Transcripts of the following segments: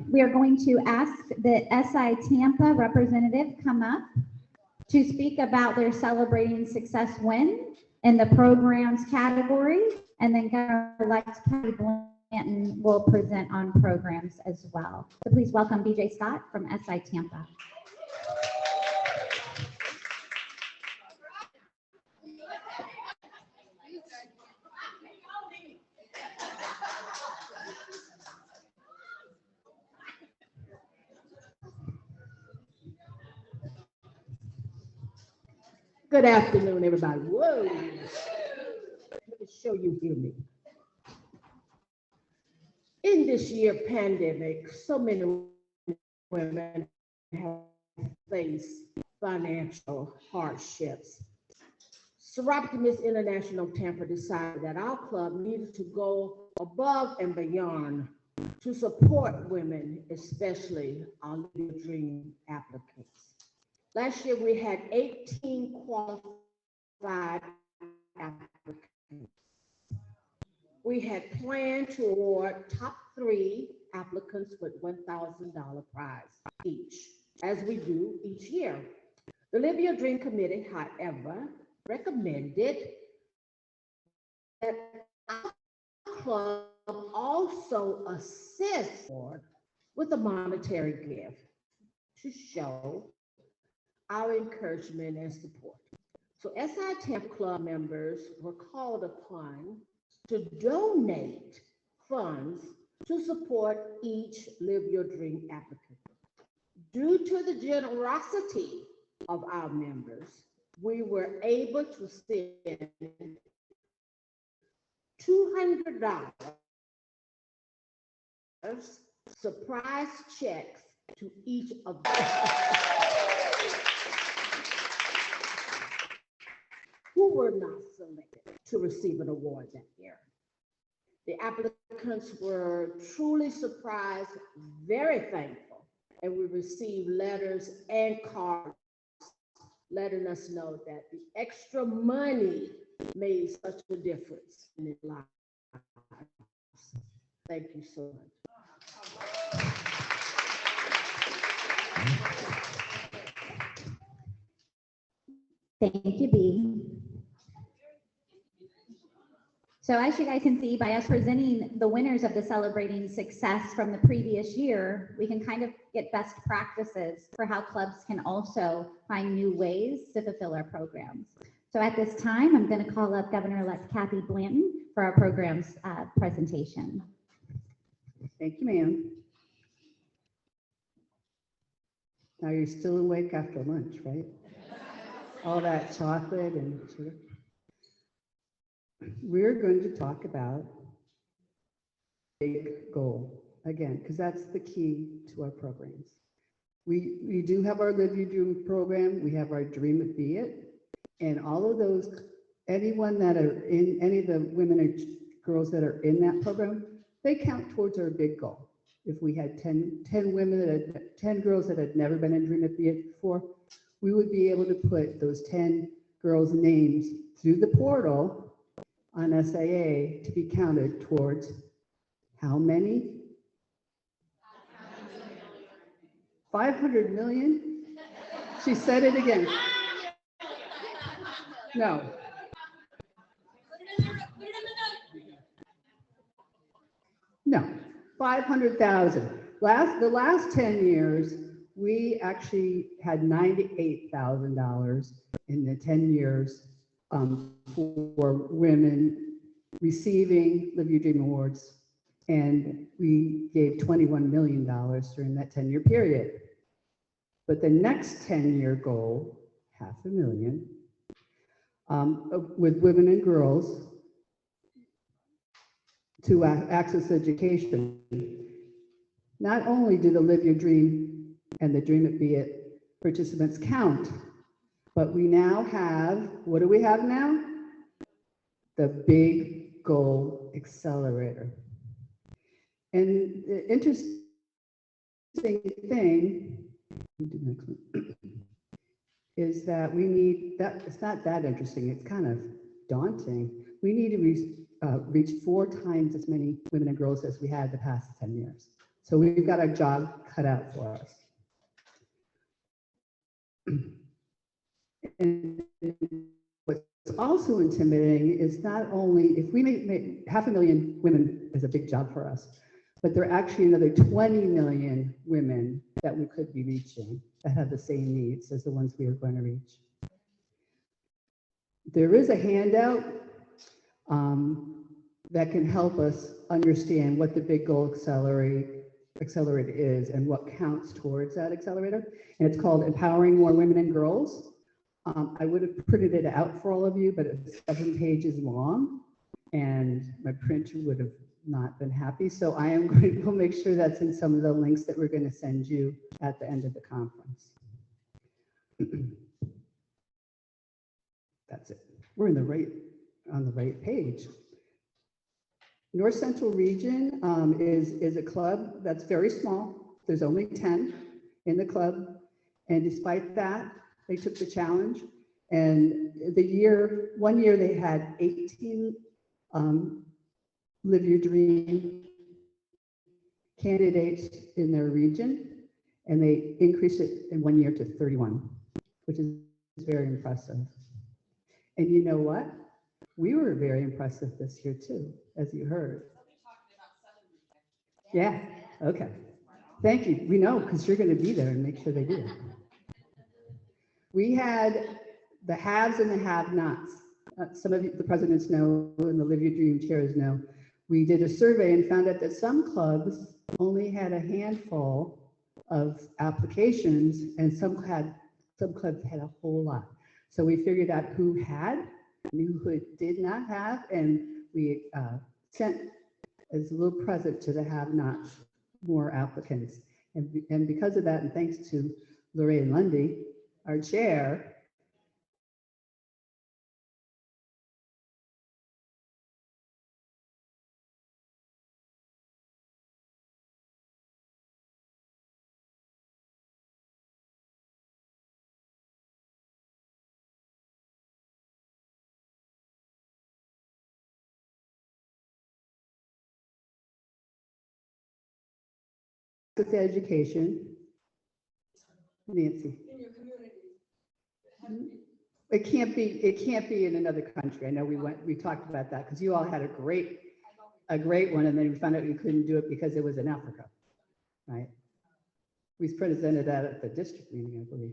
we are going to ask the SI Tampa representative come up to speak about their Celebrating Success win in the programs category, and then Governor-elect Kathy Blanton will present on programs as well. So please welcome BJ Scott from SI Tampa. Good afternoon, everybody. Whoa. Let me show you hear me. In this year pandemic, so many women have faced financial hardships. Sorptimist International Tampa decided that our club needed to go above and beyond to support women, especially our Live Your Dream applicants. Last year, we had 18 qualified applicants. We had planned to award top 3 applicants with $1,000 prize each, as we do each year. The Live Your Dream Committee, however, recommended that our club also assist with a monetary gift to show our encouragement and support. So SI Tampa Club members were called upon to donate funds to support each Live Your Dream applicant. Due to the generosity of our members, we were able to send $200 surprise checks to each of them who were not selected to receive an award that year. The applicants were truly surprised, very thankful, and we received letters and cards letting us know that the extra money made such a difference in their lives. Thank you so much. Thank you, B. So as you guys can see, by us presenting the winners of the Celebrating Success from the previous year, we can kind of get best practices for how clubs can also find new ways to fulfill our programs. So at this time, I'm going to call up Governor-elect Kathy Blanton for our program's presentation. Thank you, ma'am. Now you're still awake after lunch, right? All that chocolate and sugar. We're going to talk about big goal again, because that's the key to our programs. We do have our Live Your Dream program. We have our Dream It Be It, and all of those. Anyone that are in any of the women or girls that are in that program, they count towards our big goal. If we had 10 women that had 10 girls that had never been in Dream It Be It before, we would be able to put those 10 girls' names through the portal on SAA to be counted towards how many? 500 million? She said it again. No. No, 500,000. The last 10 years, we actually had $98,000 in the 10 years for women receiving Live Your Dream Awards, and we gave $21 million during that 10-year period. But the next 10-year goal, $500,000, with women and girls to access education. Not only do the Live Your Dream and the Dream It Be It participants count, but we now have, what do we have now? The Big Goal Accelerator. And the interesting thing, is that we need, that it's not that interesting, it's kind of daunting. We need to reach 4 times as many women and girls as we had the past 10 years. So we've got our job cut out for us. And what's also intimidating is not only if we make 500,000 women is a big job for us, but there are actually another 20 million women that we could be reaching that have the same needs as the ones we are going to reach. There is a handout that can help us understand what the big goal accelerator is and what counts towards that accelerator. And it's called Empowering More Women and Girls. I would have printed it out for all of you, but it's 7 pages long and my printer would have not been happy. So I am going to make sure that's in some of the links that we're going to send you at the end of the conference. That's it. We're on the right page. North Central Region is a club that's very small. There's only 10 in the club. And despite that, they took the challenge. And one year they had 18 Live Your Dream candidates in their region. And they increased it in 1 year to 31, which is very impressive. And you know what? We were very impressive this year too, as you heard. Yeah, okay. Thank you. We know because you're going to be there and make sure they do. We had the haves and the have-nots. Some of you, the presidents know, and the Live Your Dream chairs know. We did a survey and found out that some clubs only had a handful of applications, and some clubs had a whole lot. So we figured out who had, knew who did not have, and we sent as a little present to the have-nots more applicants. And because of that, and thanks to Lorraine Lundy, our chair, with the education, Nancy. It can't be in another country. I know we talked about that because you all had a great one, and then we found out you couldn't do it because it was in Africa, right? We presented that at the district meeting, I believe.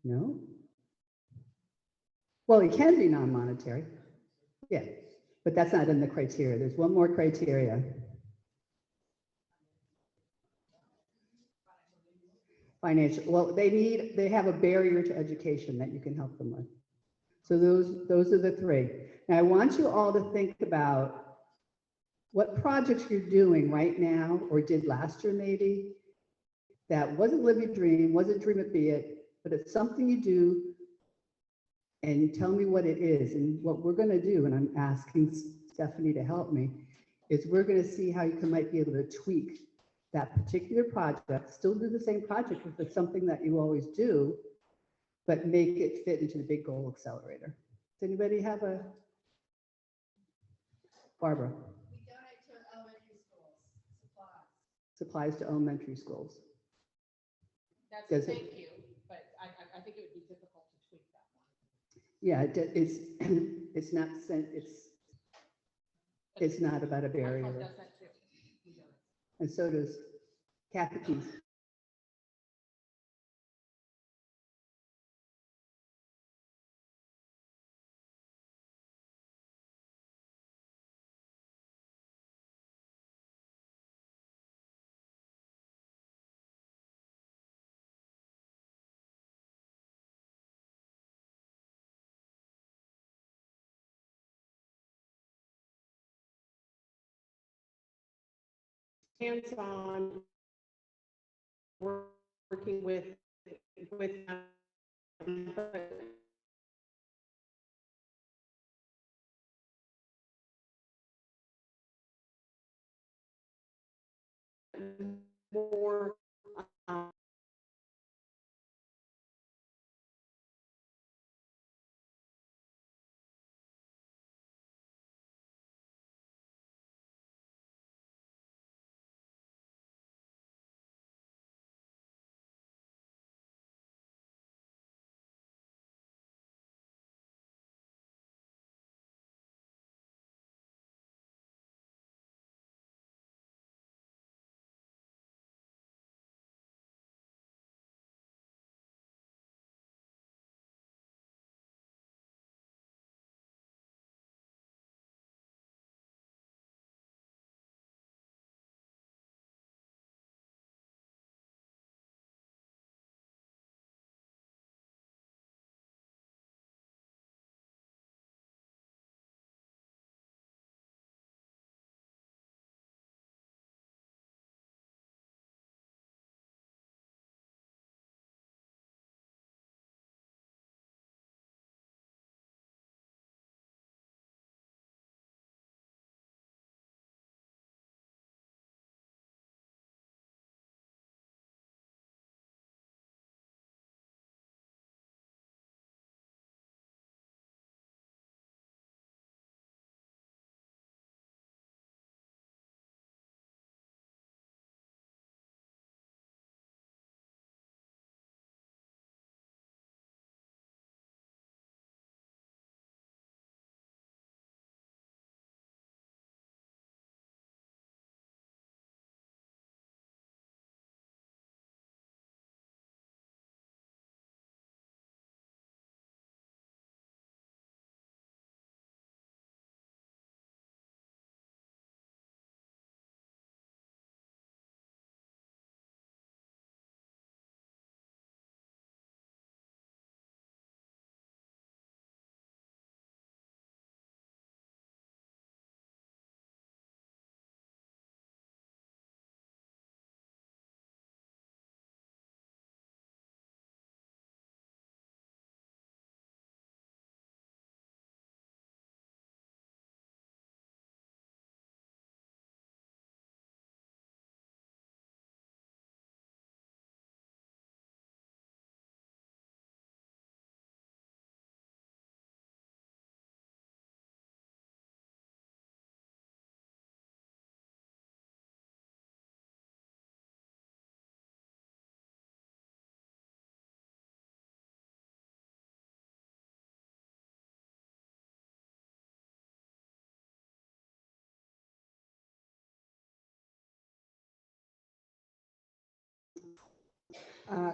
No? Well, it can be non-monetary. Yeah, but that's not in the criteria. There's one more criteria. Financial. Well, they have a barrier to education that you can help them with. So those are the 3. Now I want you all to think about what projects you're doing right now or did last year maybe that wasn't Live Your Dream, wasn't Dream It Be It, but it's something you do and tell me what it is. And what we're going to do, and I'm asking Stephanie to help me, is we're going to see how you might be able to tweak that particular project, still do the same project if it's something that you always do, but make it fit into the big goal accelerator. Does anybody have a? Barbara. We donate to elementary schools, Supplies to elementary schools. That's Does a it- thank you, but I think it would be difficult to tweak that one. Yeah, it's not sent, it's not about a My club barrier. does that too. We donate. And so does Kathy Keith. Hands-on, working with more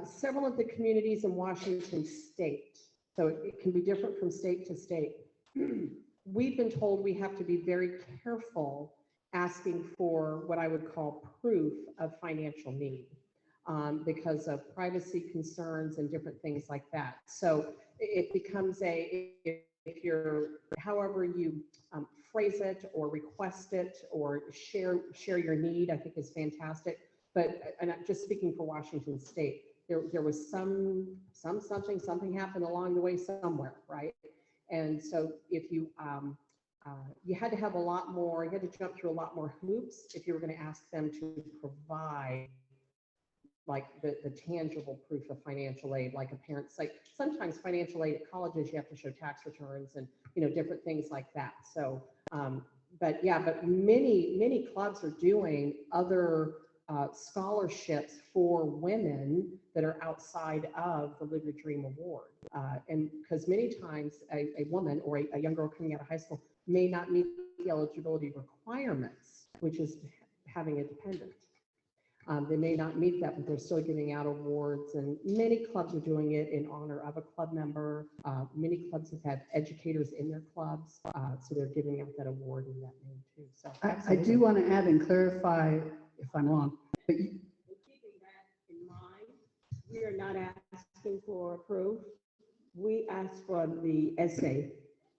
Several of the communities in Washington state, so it can be different from state to state. We've been told we have to be very careful asking for what I would call proof of financial need, because of privacy concerns and different things like that. So it becomes if you're, however you phrase it or request it or share your need, I think is fantastic. But, and I'm just speaking for Washington State, there was something happened along the way somewhere, right? And so if you, you had to have a lot more, you had to jump through a lot more hoops if you were going to ask them to provide like the tangible proof of financial aid, like a parent's, like sometimes financial aid at colleges, you have to show tax returns and, you know, different things like that. So, but yeah, but many clubs are doing other scholarships for women that are outside of the Live Your Dream Award. And because many times a woman or a young girl coming out of high school may not meet the eligibility requirements, which is having a dependent. They may not meet that, but they're still giving out awards, and many clubs are doing it in honor of a club member. Many clubs have had educators in their clubs, so they're giving out that award in that name too. So I do want to add and clarify if I'm wrong, but Keeping that in mind, we are not asking for proof. We ask for the essay,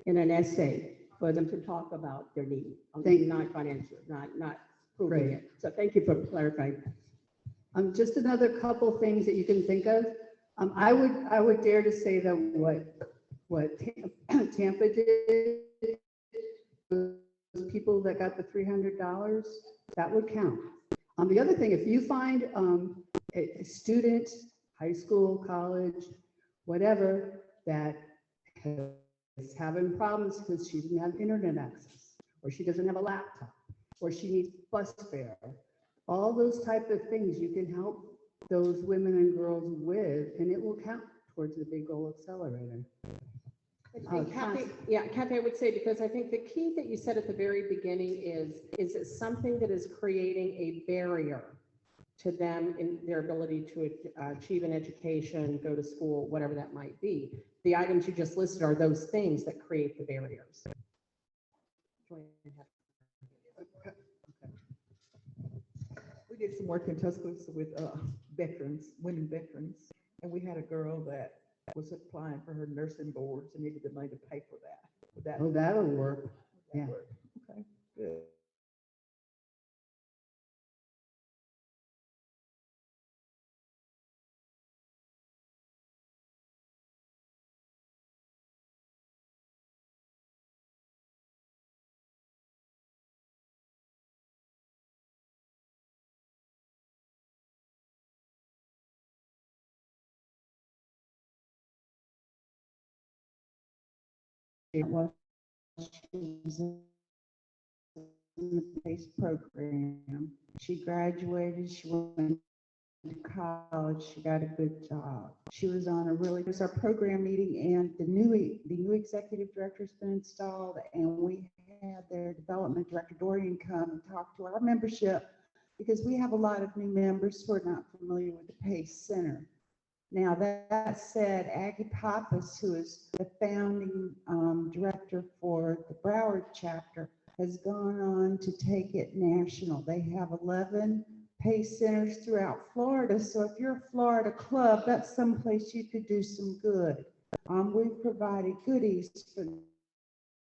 in an essay, for them to talk about their need, not financial, not proving Great. it. So thank you for clarifying. Just another couple things that you can think of. I would dare to say that what Tampa did, those people that got the $300, that would count. The other thing, if you find a student, high school, college, whatever, that is having problems because she doesn't have internet access, or she doesn't have a laptop, or she needs bus fare, all those type of things you can help those women and girls with, and it will count towards the big goal accelerator. And Kathy, I would say, because I think the key that you said at the very beginning is it something that is creating a barrier to them in their ability to achieve an education, go to school, whatever that might be. The items you just listed are those things that create the barriers. We did some work in Tuscaloosa with veterans, women veterans, and we had a girl that was applying for her nursing boards and needed the money to pay for that. Would that Oh, that'll work. Yeah. work? Okay, good. It was, she was in the PACE program. She graduated, she went to college, she got a good job. She was on a really, it was our program meeting, and the new executive director's been installed, and we had their development director, Dorian, come and talk to our membership, because we have a lot of new members who are not familiar with the PACE Center. Now, that said, Aggie Pappas, who is the founding director for the Broward chapter, has gone on to take it national. They have 11 PACE centers throughout Florida. So if you're a Florida club, that's someplace you could do some good. We've provided goodies for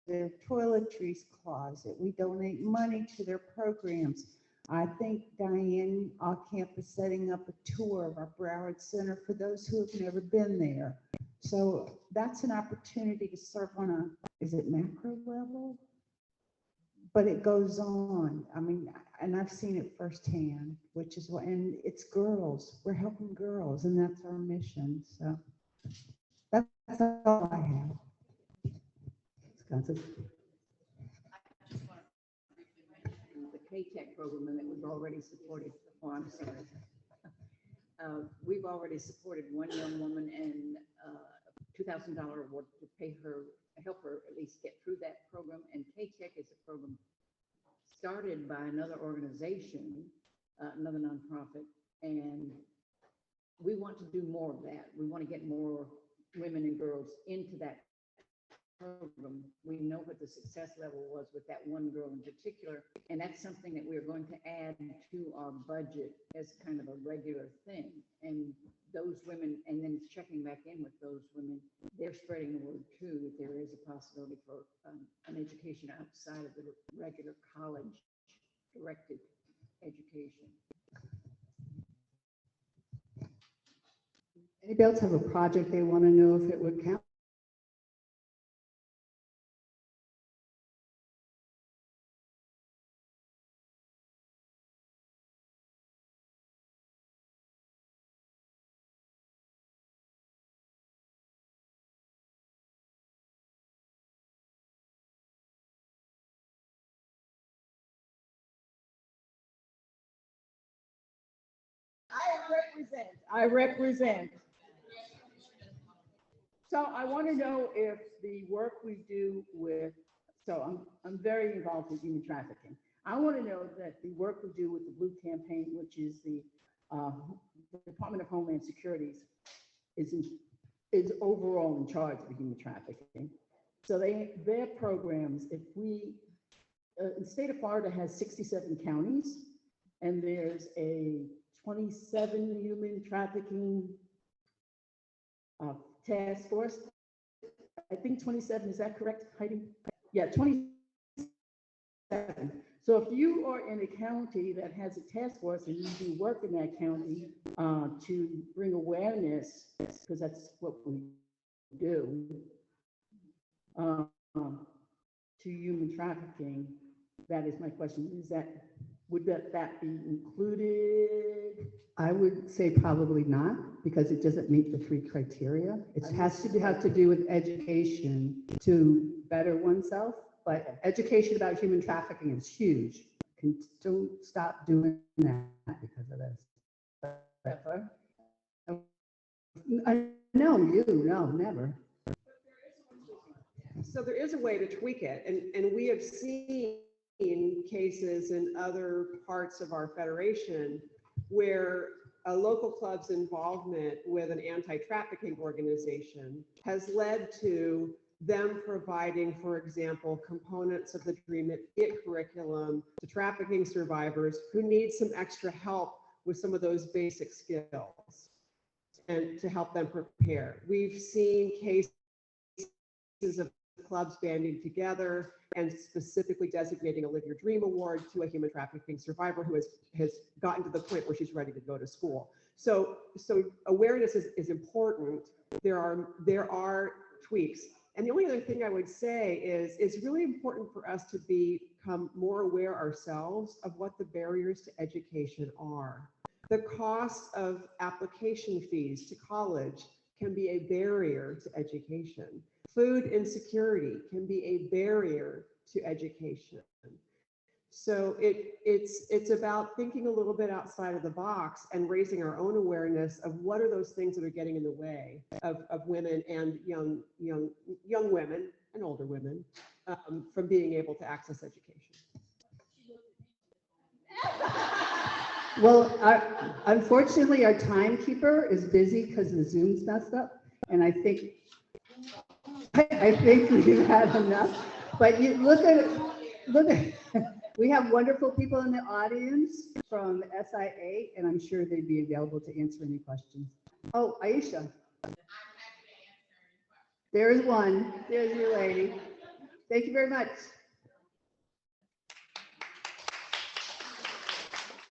their toiletries closet. We donate money to their programs. I think Diane off campus setting up a tour of our Broward Center for those who have never been there. So that's an opportunity to serve on a, is it macro level? But it goes on. I mean, and I've seen it firsthand, which is what, and it's girls. We're helping girls, and that's our mission. So that's all I have. Wisconsin. The K-Tech program, and it was already supported. Oh, I'm sorry. We've already supported one young woman and a $2,000 award to pay her, help her at least get through that program. And K-Tech is a program started by another organization, another nonprofit, and we want to do more of that. We want to get more women and girls into that program. We know what the success level was with that one girl in particular, and that's something that we're going to add to our budget as kind of a regular thing. And those women, and then checking back in with those women, they're spreading the word too, that there is a possibility for an education outside of the regular college directed education. Anybody else have a project they want to know if it would count? I represent. So I want to know if the work we do with, so I'm very involved with human trafficking. I want to know that the work we do with the Blue Campaign, which is the Department of Homeland Security's, is overall in charge of the human trafficking. So their programs, if we, the state of Florida has 67 counties, and there's a 27 human trafficking task force. I think 27, is that correct, Heidi? Yeah, 27. So if you are in a county that has a task force and you do work in that county to bring awareness, because that's what we do, to human trafficking, that is my question. Would that be included? I would say probably not, because it doesn't meet the 3 criteria. It has to have to do with education to better oneself, but education about human trafficking is huge. Don't stop doing that because of this. Ever? No, never. So there is a way to tweak it, and we have seen cases in other parts of our federation where a local club's involvement with an anti-trafficking organization has led to them providing, for example, components of the Dream It curriculum to trafficking survivors who need some extra help with some of those basic skills and to help them prepare. We've seen cases of clubs banding together and specifically designating a Live Your Dream Award to a human trafficking survivor who has gotten to the point where she's ready to go to school. So awareness is important. There are tweaks. And the only other thing I would say is it's really important for us to become more aware ourselves of what the barriers to education are. The cost of application fees to college can be a barrier to education. Food insecurity can be a barrier to education. So it's about thinking a little bit outside of the box and raising our own awareness of what are those things that are getting in the way of women and young women and older women from being able to access education. Well, unfortunately, our timekeeper is busy because the Zoom's messed up, and I think we've had enough. But you look at we have wonderful people in the audience from SIA, and I'm sure they'd be available to answer any questions. Oh, Aisha. There's one. There's your lady. Thank you very much.